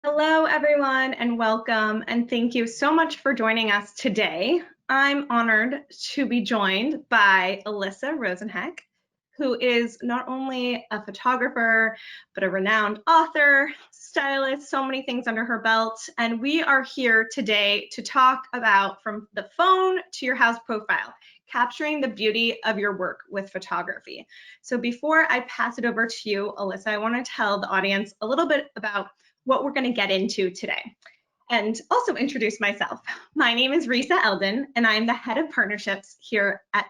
Hello, everyone, and welcome. And thank you so much for joining us today. I'm honored to be joined by Alyssa Rosenheck, who is not only a photographer, but a renowned author, stylist, so many things under her belt. And we are here today to talk about from the phone to your house profile, capturing the beauty of your work with photography. So before I pass it over to you, Alyssa, I want to tell the audience a little bit about what we're going to get into today and also introduce myself. My name is Reisa Elden, and I'm the head of partnerships here at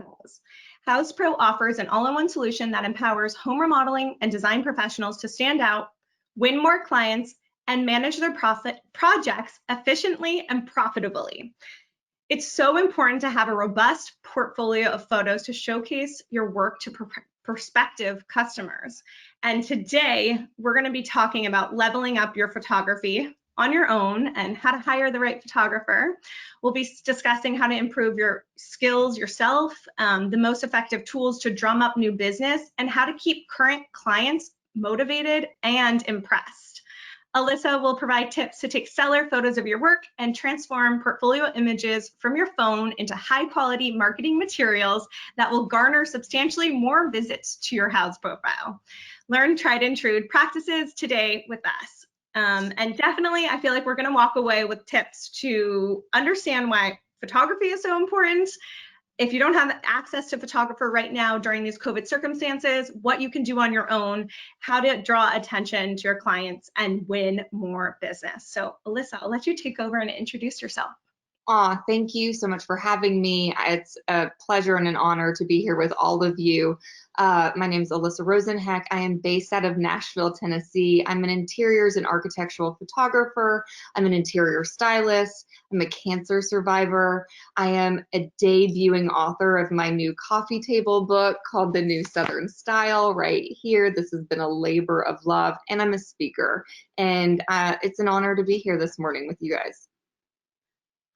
Houzz. Houzz Pro offers an all-in-one solution that empowers home remodeling and design professionals to stand out, win more clients, and manage their projects efficiently and profitably. It's so important to have a robust portfolio of photos to showcase your work to prospective customers. And today, we're going to be talking about leveling up your photography on your own and how to hire the right photographer. We'll be discussing how to improve your skills yourself, the most effective tools to drum up new business, and how to keep current clients motivated and impressed. Alyssa will provide tips to take stellar photos of your work and transform portfolio images from your phone into high-quality marketing materials that will garner substantially more visits to your Houzz profile. Learn tried and true practices today with us. And definitely, I feel like we're going to walk away with tips to understand why photography is so important. If you don't have access to a photographer right now during these COVID circumstances, what you can do on your own, how to draw attention to your clients and win more business. So Alyssa, I'll let you take over and introduce yourself. Thank you so much for having me. It's a pleasure and an honor to be here with all of you. My name is Alyssa Rosenheck. I am based out of Nashville, Tennessee. I'm an interiors and architectural photographer. I'm an interior stylist. I'm a cancer survivor. I am a debuting author of my new coffee table book called The New Southern Style right here. This has been a labor of love, and I'm a speaker. And it's an honor to be here this morning with you guys.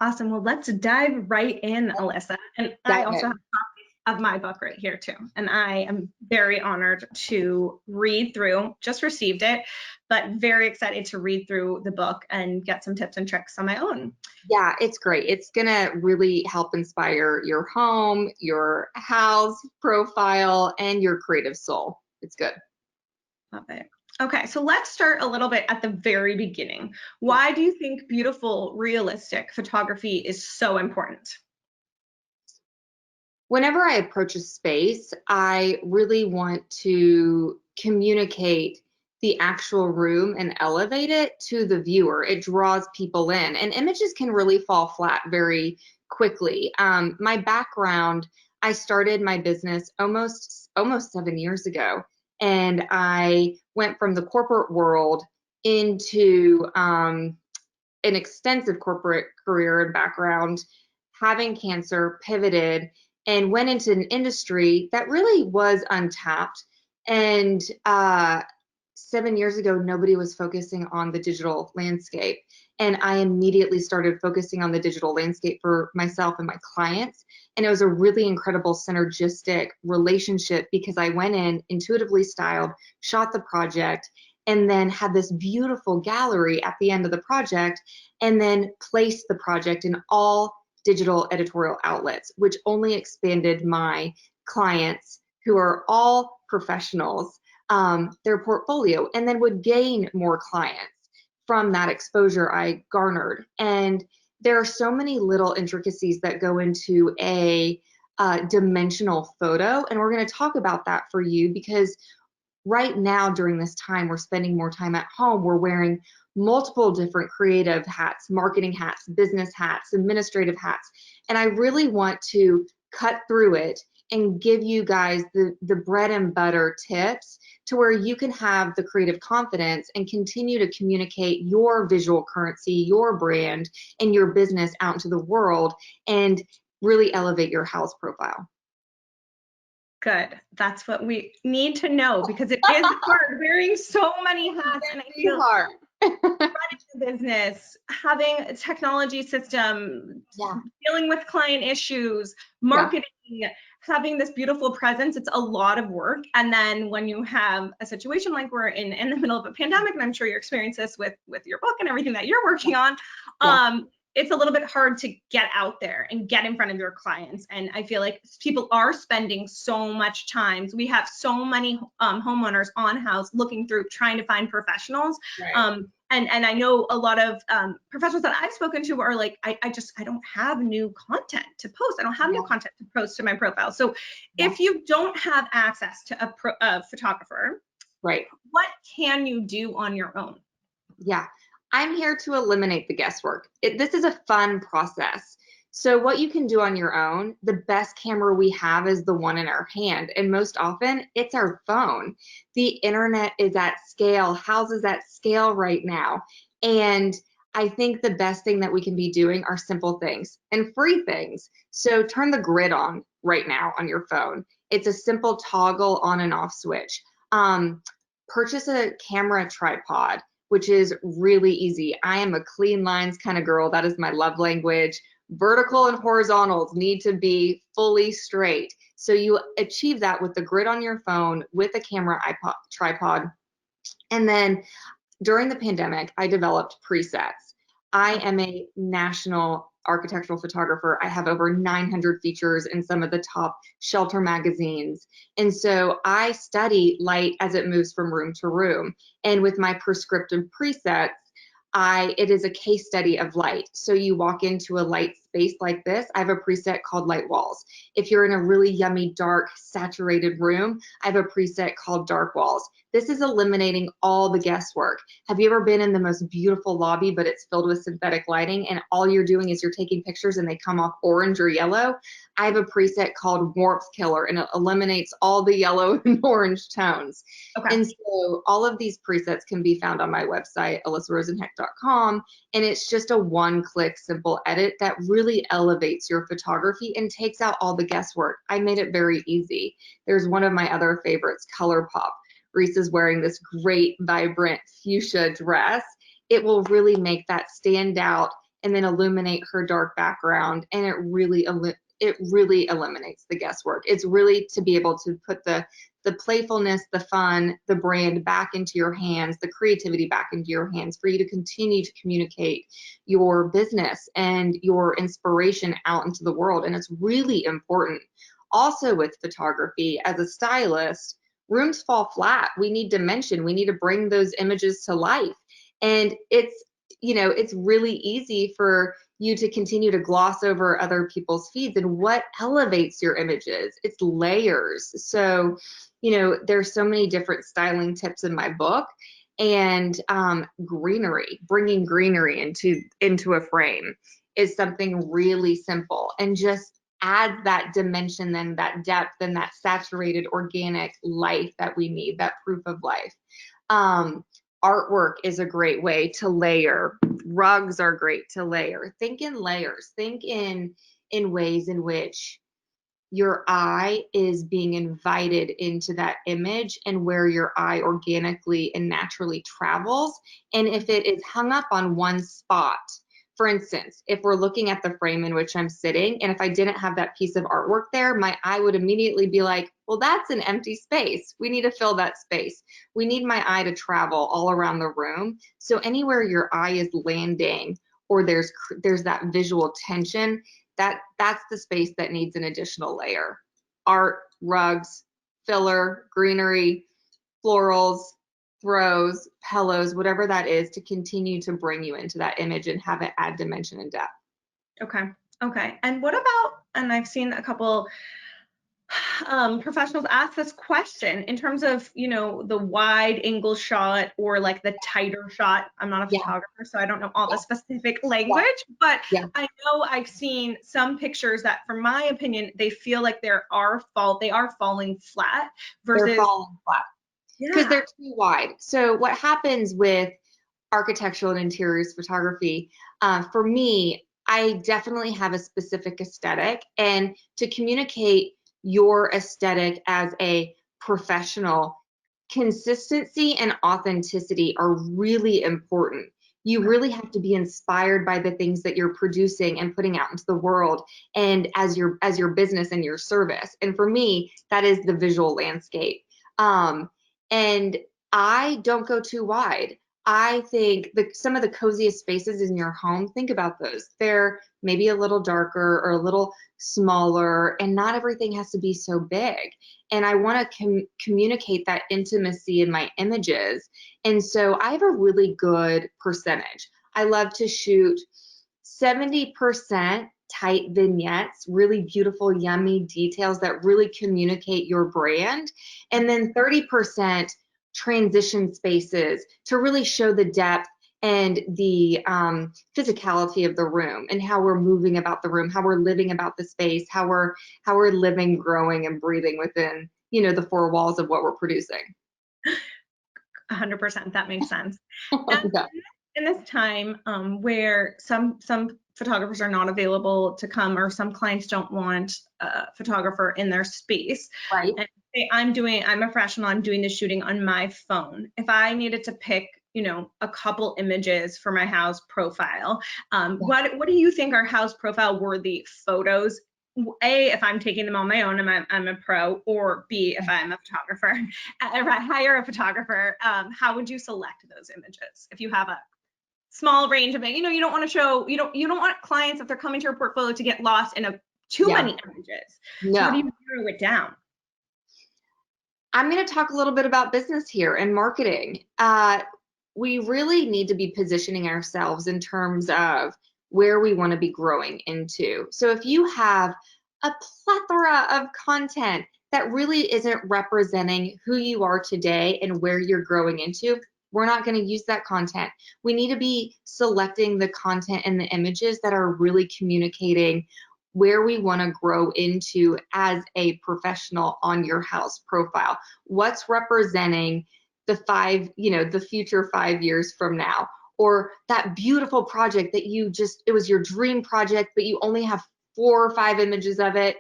Awesome. Well, let's dive right in, Alyssa. And I also have copies of my book right here too. And I am very honored to read through, just received it, but very excited to read through the book and get some tips and tricks on my own. Yeah, it's great. It's gonna really help inspire your home, your house profile, and your creative soul. It's good. Love it. Okay, so let's start a little bit at the very beginning. Why do you think beautiful, realistic photography is so important? Whenever I approach a space, I really want to communicate the actual room and elevate it to the viewer. It draws people in, and images can really fall flat very quickly. My background, I started my business almost 7 years ago, and I went from the corporate world into an extensive corporate career and background, having cancer, pivoted, and went into an industry that really was untapped. And 7 years ago, nobody was focusing on the digital landscape. And I immediately started focusing on the digital landscape for myself and my clients. And it was a really incredible synergistic relationship because I went in, intuitively styled, shot the project, and then had this beautiful gallery at the end of the project, and then placed the project in all digital editorial outlets, which only expanded my clients, who are all professionals, their portfolio, and then would gain more clients from that exposure I garnered. And there are so many little intricacies that go into a dimensional photo, and we're going to talk about that for you because right now during this time we're spending more time at home. We're wearing multiple different creative hats, marketing hats, business hats, administrative hats, and I really want to cut through it and give you guys the bread and butter tips to where you can have the creative confidence and continue to communicate your visual currency, your brand, and your business out into the world and really elevate your house profile. Good. That's what we need to know because it is hard wearing so many hats, and I feel hard. running a business, having a technology system, dealing with client issues, marketing, having this beautiful presence, it's a lot of work. And then when you have a situation like we're in the middle of a pandemic, and I'm sure you experience this with your book and everything that you're working on, Yeah. it's a little bit hard to get out there and get in front of your clients. And I feel like people are spending so much time. We have so many homeowners on Houzz looking through, trying to find professionals. Right. And I know a lot of professionals that I've spoken to are like, I don't have new content to post. I don't have new content to post to my profile. So if you don't have access to a photographer, Right. what can you do on your own? Yeah. I'm here to eliminate the guesswork. This is a fun process. So what you can do on your own, the best camera we have is the one in our hand. And most often it's our phone. The internet is at scale. Houzz is at scale right now. And I think the best thing that we can be doing are simple things and free things. So turn the grid on right now on your phone. It's a simple toggle on and off switch. Purchase a camera tripod, which is really easy. I am a clean lines kind of girl. That is my love language. Vertical and horizontals need to be fully straight. So you achieve that with the grid on your phone, with a camera tripod. And then during the pandemic, I developed presets. I am a national architectural photographer. I have over 900 features in some of the top shelter magazines. And so I study light as it moves from room to room. And with my prescriptive presets, it is a case study of light. So you walk into a light space like this, I have a preset called light walls. If you're in a really yummy, dark, saturated room, I have a preset called dark walls. This is eliminating all the guesswork. Have you ever been in the most beautiful lobby, but it's filled with synthetic lighting and all you're doing is you're taking pictures and they come off orange or yellow? I have a preset called warmth killer and it eliminates all the yellow and orange tones. Okay. And so all of these presets can be found on my website, alyssarosenheck.com. And it's just a one-click simple edit that really elevates your photography and takes out all the guesswork. I made it very easy. There's one of my other favorites, ColourPop. Reisa's wearing this great, vibrant fuchsia dress. It will really make that stand out and then illuminate her dark background. And it really eliminates the guesswork. It's really to be able to put the playfulness, the fun, the brand back into your hands, the creativity back into your hands for you to continue to communicate your business and your inspiration out into the world. And it's really important. Also with photography, as a stylist, rooms fall flat. We need dimension. We need to bring those images to life. And it's really easy for you to continue to gloss over other people's feeds. And what elevates your images? It's layers. So, there's so many different styling tips in my book. And greenery, bringing greenery into a frame is something really simple and just adds that dimension, then that depth, and that saturated organic life that we need, that proof of life. Artwork is a great way to layer. Rugs are great to layer. Think in layers. Think in ways in which your eye is being invited into that image and where your eye organically and naturally travels. And if it is hung up on one spot, for instance, if we're looking at the frame in which I'm sitting, and if I didn't have that piece of artwork there, my eye would immediately be like, well, that's an empty space. We need to fill that space. We need my eye to travel all around the room. So anywhere your eye is landing or there's that visual tension, that's the space that needs an additional layer. Art, rugs, filler, greenery, florals, throws, pillows, whatever that is, to continue to bring you into that image and have it add dimension and depth. Okay. And what about, and I've seen a couple professionals ask this question in terms of, the wide angle shot or like the tighter shot. I'm not a photographer, so I don't know all the specific language, but I know I've seen some pictures that, from my opinion, they feel like they are falling flat versus they're falling flat because they're too wide. So what happens with architectural and interiors photography, for me, I definitely have a specific aesthetic, and to communicate your aesthetic as a professional, consistency and authenticity are really important. You really have to be inspired by the things that you're producing and putting out into the world, and as your business and your service. And for me, that is the visual landscape. And I don't go too wide. I think some of the coziest spaces in your home, think about those. They're maybe a little darker or a little smaller, and not everything has to be so big. And I want to communicate that intimacy in my images. And so I have a really good percentage. I love to shoot 70% tight vignettes, really beautiful, yummy details that really communicate your brand. And then 30% transition spaces to really show the depth and the physicality of the room, and how we're moving about the room, how we're living about the space, how we're living, growing, and breathing within, the four walls of what we're producing. 100%. That makes sense. Yeah. In this time where some photographers are not available to come, or some clients don't want a photographer in their space, Right. and say I'm a professional, I'm doing the shooting on my phone. If I needed to pick, a couple images for my house profile, what do you think are house profile worthy photos? A, if I'm taking them on my own and I'm a pro, or B, if I'm a photographer, if I hire a photographer, how would you select those images if you have a small range of it? You don't want to show, you don't want clients, if they're coming to your portfolio, to get lost in too many images. No. So how do you narrow it down? I'm going to talk a little bit about business here and marketing. We really need to be positioning ourselves in terms of where we want to be growing into. So if you have a plethora of content that really isn't representing who you are today and where you're growing into, we're not going to use that content. We need to be selecting the content and the images that are really communicating where we want to grow into as a professional on your house profile. What's representing the future 5 years from now, or that beautiful project that it was your dream project, but you only have 4 or 5 images of it.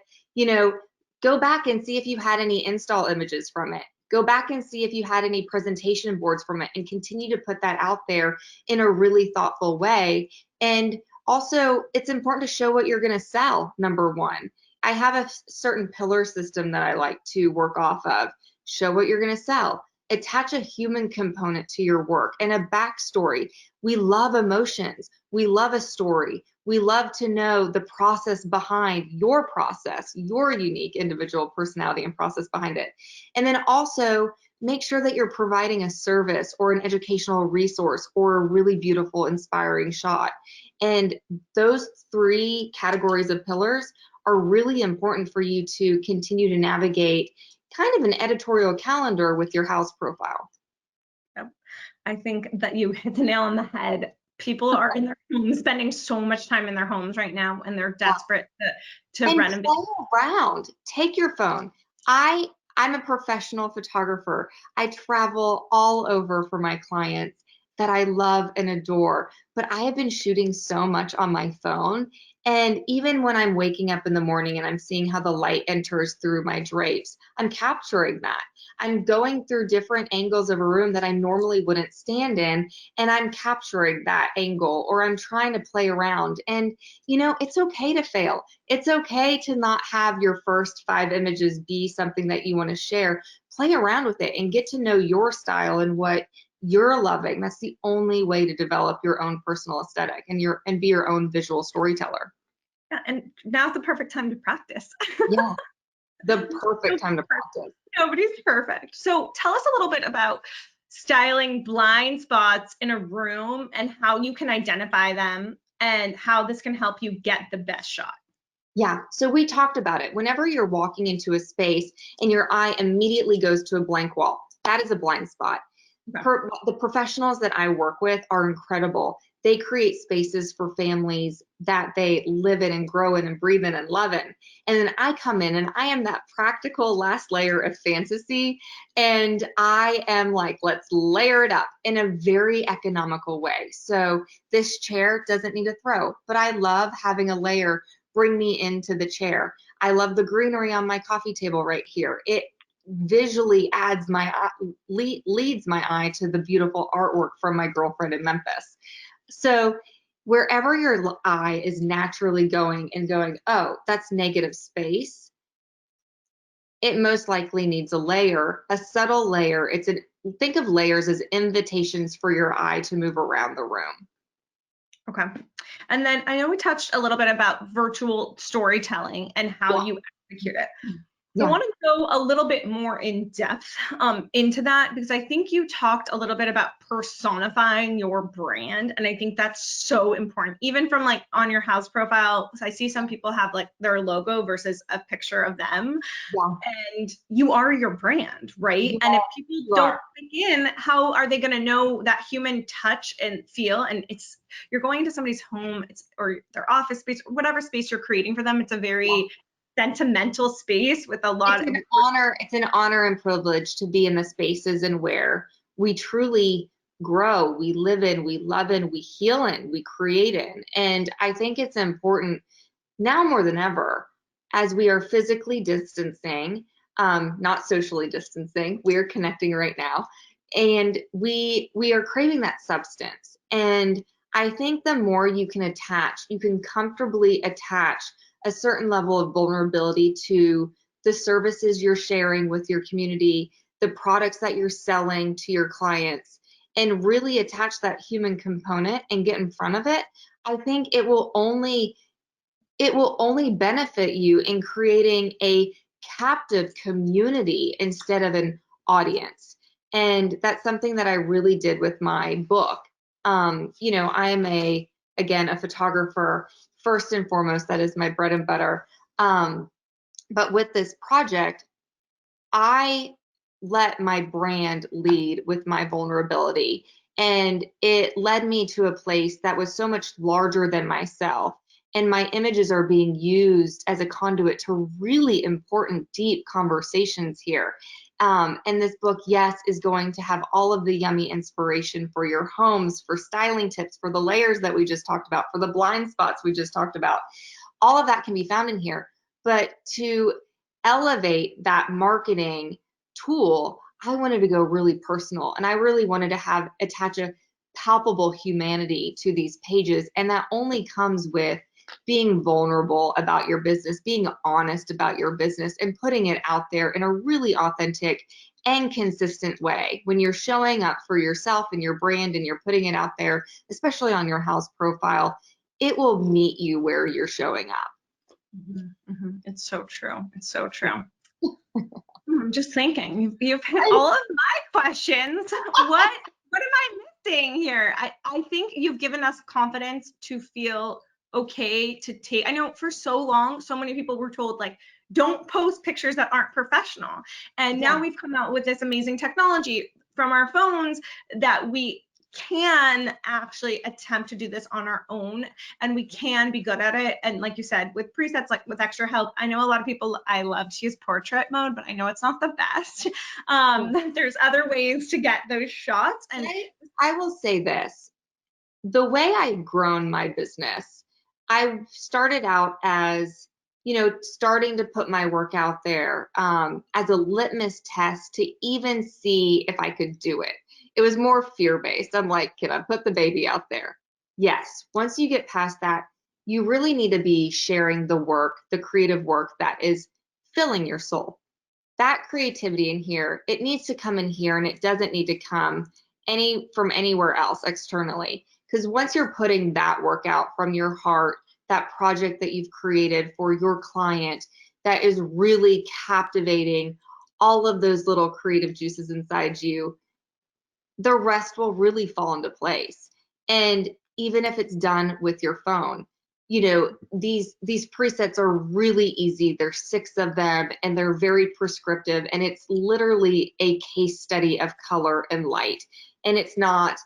Go back and see if you had any install images from it. Go back and see if you had any presentation boards from it, and continue to put that out there in a really thoughtful way. And also, it's important to show what you're going to sell, number one. I have a certain pillar system that I like to work off of. Show what you're going to sell. Attach a human component to your work and a backstory. We love emotions. We love a story. We love to know the process behind your process, your unique individual personality and process behind it. And then also make sure that you're providing a service or an educational resource or a really beautiful, inspiring shot. And those 3 categories of pillars are really important for you to continue to navigate kind of an editorial calendar with your house profile. Yep. I think that you hit the nail on the head. People are in their homes, spending so much time in their homes right now, and they're desperate to renovate. Play around. Take your phone. I'm a professional photographer. I travel all over for my clients that I love and adore, but I have been shooting so much on my phone. And even when I'm waking up in the morning and I'm seeing how the light enters through my drapes, I'm capturing that. I'm going through different angles of a room that I normally wouldn't stand in, and I'm capturing that angle, or I'm trying to play around. And, it's okay to fail. It's okay to not have your first 5 images be something that you want to share. Play around with it and get to know your style and what you're loving. That's the only way to develop your own personal aesthetic and be your own visual storyteller. Yeah, and now's the perfect time to practice. Yeah, the perfect time to practice. Nobody's perfect. So tell us a little bit about styling blind spots in a room and how you can identify them and how this can help you get the best shot. Yeah, so we talked about it. Whenever you're walking into a space and your eye immediately goes to a blank wall, that is a blind spot. Okay. The professionals that I work with are incredible. They create spaces for families that they live in and grow in and breathe in and love in. And then I come in and I am that practical last layer of fantasy. And I am like, let's layer it up in a very economical way. So this chair doesn't need a throw, but I love having a layer bring me into the chair. I love the greenery on my coffee table right here. It visually leads my eye to the beautiful artwork from my girlfriend in Memphis. So wherever your eye is naturally going and going, oh, that's negative space, it most likely needs a layer, a subtle layer. Think of layers as invitations for your eye to move around the room. Okay. And then I know we touched a little bit about virtual storytelling and how you execute it. I Yeah. want to go a little bit more in depth into that, because I think you talked a little bit about personifying your brand. And I think that's so important, even from like on your house profile. I see some people have like their logo versus a picture of them. Yeah. And you are your brand, right? You And if are. people You don't are. begin, how are they going to know that human touch and feel? And you're going to somebody's home, or their office space, or whatever space you're creating for them. It's a very sentimental space with a lot of It's an honor and privilege to be in the spaces and where we truly grow, we live in, we love in, we heal in, we create in. And I think it's important now more than ever, as we are physically distancing, not socially distancing, we are connecting right now, and we are craving that substance. And I think the more you can comfortably attach a certain level of vulnerability to the services you're sharing with your community, the products that you're selling to your clients, and really attach that human component and get in front of it, I think it will only benefit you in creating a captive community instead of an audience. And that's something that I really did with my book. I am again, a photographer first and foremost. That is my bread and butter. But with this project, I let my brand lead with my vulnerability. And it led me to a place that was so much larger than myself. And my images are being used as a conduit to really important, deep conversations here. And this book, yes, is going to have all of the yummy inspiration for your homes, for styling tips, for the layers that we just talked about, for the blind spots we just talked about. All of that can be found in here. But to elevate that marketing tool, I wanted to go really personal, and I really wanted to attach a palpable humanity to these pages. And that only comes with being vulnerable about your business, being honest about your business, and putting it out there in a really authentic and consistent way. When you're showing up for yourself and your brand and you're putting it out there, especially on your house profile, it will meet you where you're showing up. Mm-hmm, mm-hmm. It's so true. It's so true. I'm just thinking, you've hit all of my questions. What am I missing here? I think you've given us confidence to feel okay to take. I know for so long, so many people were told, like, don't post pictures that aren't professional. And now we've come out with this amazing technology from our phones that we can actually attempt to do this on our own, and we can be good at it. And like you said, with presets, like with extra help, I know a lot of people, I love to use portrait mode, but I know it's not the best. There's other ways to get those shots. And I will say this, the way I've grown my business, I started out as, starting to put my work out there as a litmus test to even see if I could do it. It was more fear-based. I'm like, can I put the baby out there? Yes. Once you get past that, you really need to be sharing the work, the creative work that is filling your soul. That creativity in here, it needs to come in here, and it doesn't need to come from anywhere else externally. Because once you're putting that work out from your heart, that project that you've created for your client that is really captivating all of those little creative juices inside you, the rest will really fall into place. And even if it's done with your phone, these presets are really easy. There's 6 of them, and they're very prescriptive, and it's literally a case study of color and light. And it's not,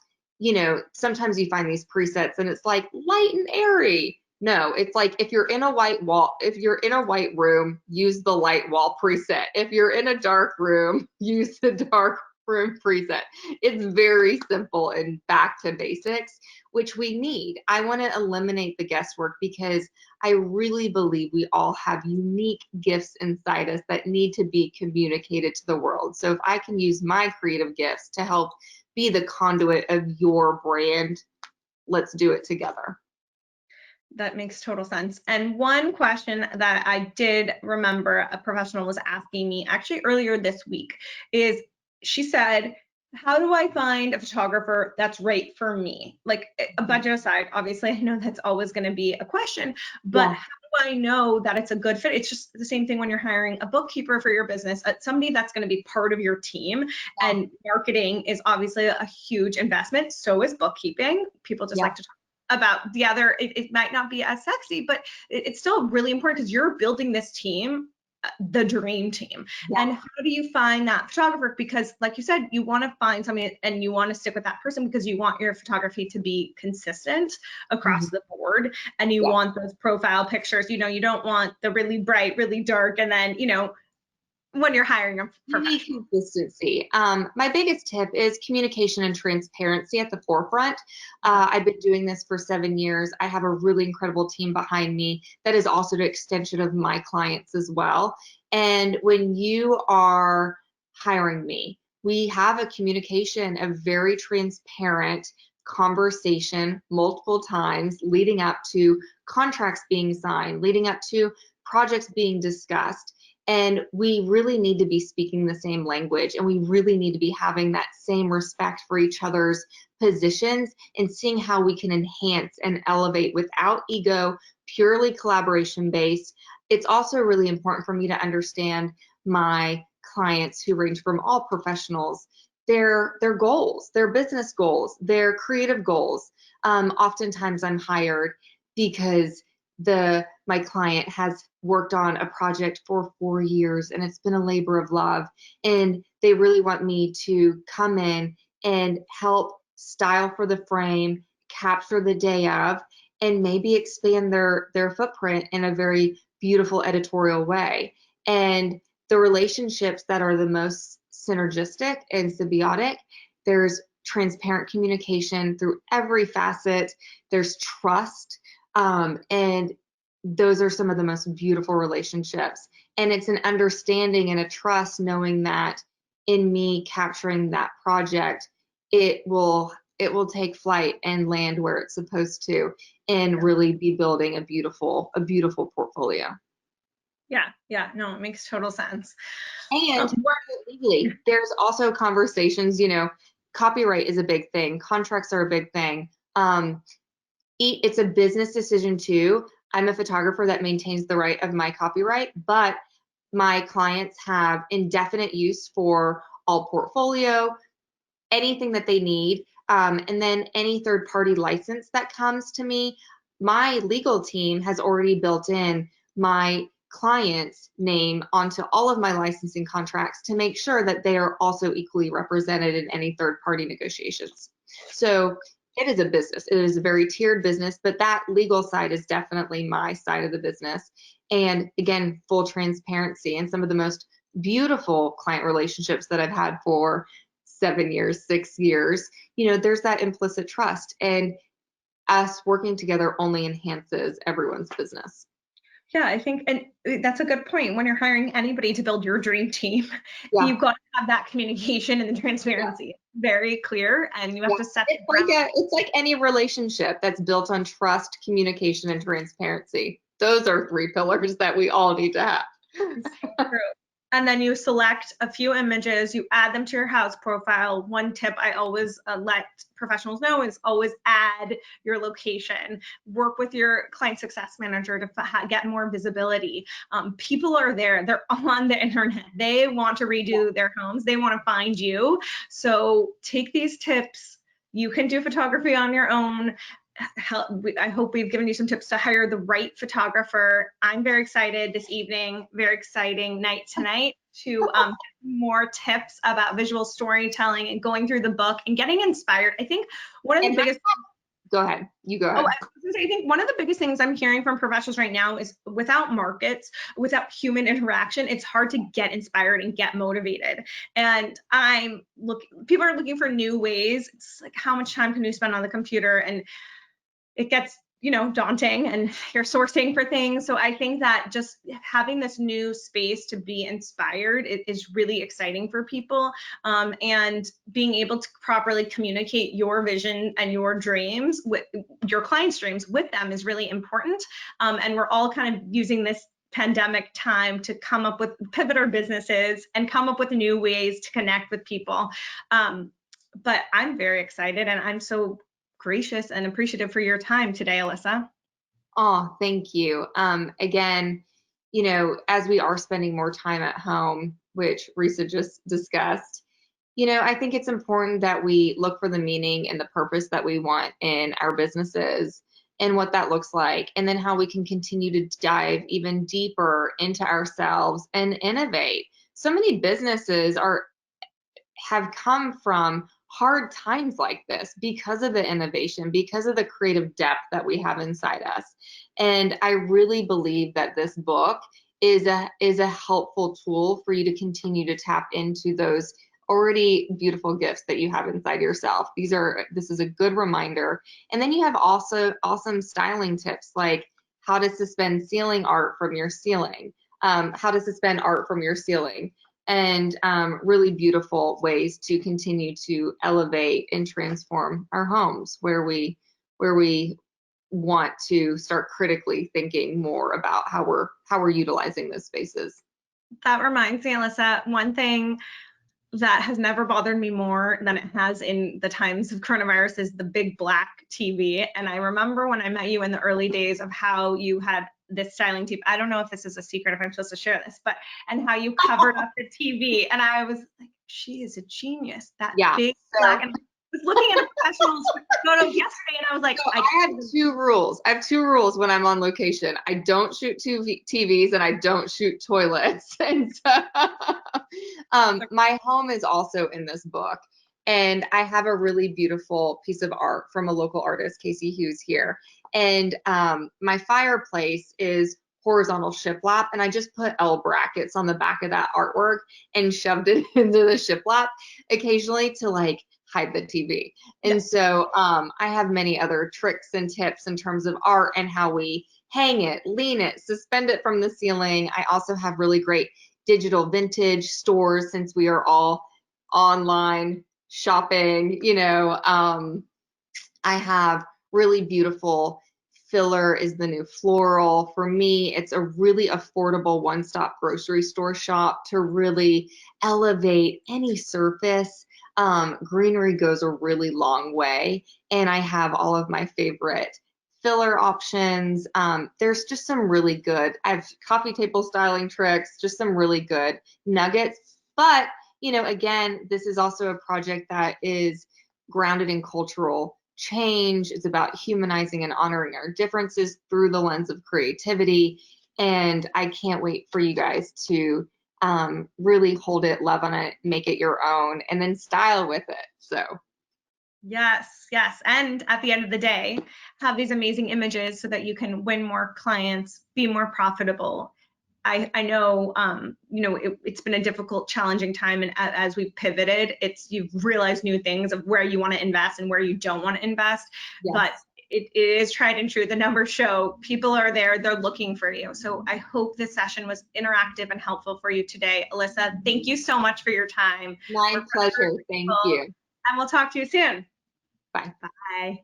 sometimes you find these presets and it's like light and airy. No, it's like, if you're in a white room, use the light wall preset. If you're in a dark room, use the dark room preset. It's very simple and back to basics, which we need. I want to eliminate the guesswork, because I really believe we all have unique gifts inside us that need to be communicated to the world. So if I can use my creative gifts to help be the conduit of your brand, let's do it together. That makes total sense. And one question that I did remember a professional was asking me actually earlier this week is she said, how do I find a photographer that's right for me? Like a budget aside, obviously, I know that's always going to be a question, but Yeah. how do I know that it's a good fit? It's just the same thing when you're hiring a bookkeeper for your business, somebody that's going to be part of your team. Yeah. And marketing is obviously a huge investment. So is bookkeeping. People just Yeah. like to talk about the other, it might not be as sexy, but it's still really important because you're building this team, the dream team. Yeah. And how do you find that photographer? Because like you said, you want to find somebody and you want to stick with that person because you want your photography to be consistent across the board. And you want those profile pictures, you don't want the really bright, really dark, and then, when you're hiring a You need professional. consistency. My biggest tip is communication and transparency at the forefront. I've been doing this for 7 years. I have a really incredible team behind me that is also an extension of my clients as well. And when you are hiring me, we have a communication, a very transparent conversation multiple times leading up to contracts being signed, leading up to projects being discussed. And we really need to be speaking the same language, and we really need to be having that same respect for each other's positions and seeing how we can enhance and elevate without ego, purely collaboration based. It's also really important for me to understand my clients, who range from all professionals, their goals, their business goals, their creative goals. Oftentimes I'm hired because my client has worked on a project for 4 years and it's been a labor of love, and they really want me to come in and help style for the frame, capture the day of, and maybe expand their footprint in a very beautiful editorial way. And the relationships that are the most synergistic and symbiotic, there's transparent communication through every facet, there's trust, and those are some of the most beautiful relationships. And it's an understanding and a trust knowing that in me capturing that project, it will take flight and land where it's supposed to, and really be building a beautiful portfolio. Yeah, no, it makes total sense. And legally, there's also conversations, copyright is a big thing, contracts are a big thing. It's a business decision too. I'm a photographer that maintains the right of my copyright, but my clients have indefinite use for all portfolio, anything that they need. And then any third party license that comes to me, my legal team has already built in my client's name onto all of my licensing contracts to make sure that they are also equally represented in any third party negotiations. So it is a business. It is a very tiered business, but that legal side is definitely my side of the business. And again, full transparency, and some of the most beautiful client relationships that I've had for 7 years, 6 years, there's that implicit trust, and us working together only enhances everyone's business. Yeah, I think, and that's a good point. When you're hiring anybody to build your dream team, Yeah. you've got to have that communication and the transparency. Yeah. Very clear, and you have to set it's like any relationship that's built on trust, communication, and transparency. Those are 3 pillars that we all need to have. True. And then you select a few images, you add them to your house profile. One tip I always let professionals know is always add your location. Work with your client success manager to get more visibility. People are there, they're on the internet. They want to redo their homes, they want to find you. So take these tips. You can do photography on your own. I hope we've given you some tips to hire the right photographer. I'm very excited this evening, very exciting night tonight to get more tips about visual storytelling and going through the book and getting inspired. I think one of the biggest... Go ahead. You go ahead. I think one of the biggest things I'm hearing from professionals right now is without markets, without human interaction, it's hard to get inspired and get motivated. And people are looking for new ways. It's like, how much time can you spend on the computer? And it gets daunting, and you're sourcing for things. So I think that just having this new space to be inspired is really exciting for people. And being able to properly communicate your vision and your dreams with your clients' dreams with them is really important. And we're all kind of using this pandemic time to come up with pivot our businesses and come up with new ways to connect with people. But I'm very excited, and I'm so gracious and appreciative for your time today, Alyssa. Oh, thank you. Again, as we are spending more time at home, which Reisa just discussed, I think it's important that we look for the meaning and the purpose that we want in our businesses and what that looks like, and then how we can continue to dive even deeper into ourselves and innovate. So many businesses have come from hard times like this because of the innovation, because of the creative depth that we have inside us. And I really believe that this book is a helpful tool for you to continue to tap into those already beautiful gifts that you have inside yourself. This is a good reminder. And then you have also awesome styling tips, like how to suspend ceiling art from your ceiling, how to suspend art from your ceiling, and really beautiful ways to continue to elevate and transform our homes where we want to start critically thinking more about how we're utilizing those spaces. That reminds me, Alyssa, one thing that has never bothered me more than it has in the times of coronavirus is the big black TV. And I remember when I met you in the early days of how you had this styling tip. I don't know if this is a secret, if I'm supposed to share this, and how you covered up the TV. And I was like, she is a genius. That big black. And I was looking at a professional photo yesterday, and I was like, I have two rules. I have two rules when I'm on location. I don't shoot TVs, and I don't shoot toilets. And so, my home is also in this book. And I have a really beautiful piece of art from a local artist, Casey Hughes, here. And my fireplace is horizontal shiplap, and I just put L brackets on the back of that artwork and shoved it into the shiplap occasionally to like hide the TV. And so I have many other tricks and tips in terms of art and how we hang it, lean it, suspend it from the ceiling. I also have really great digital vintage stores since we are all online shopping. I have really beautiful filler is the new floral. For me, it's a really affordable one-stop grocery store shop to really elevate any surface. Greenery goes a really long way, and I have all of my favorite filler options. There's just some really good, I have coffee table styling tricks, just some really good nuggets. But, again, this is also a project that is grounded in cultural change. It's about humanizing and honoring our differences through the lens of creativity. And I can't wait for you guys to really hold it, love on it, make it your own, and then style with it. So yes. And at the end of the day, have these amazing images so that you can win more clients, be more profitable. I know, it's been a difficult, challenging time, and as we pivoted, you've realized new things of where you want to invest and where you don't want to invest. Yes. But it is tried and true. The numbers show people are there, they're looking for you. So I hope this session was interactive and helpful for you today. Alyssa, thank you so much for your time. My pleasure. Thank you. And we'll talk to you soon. Bye. Bye.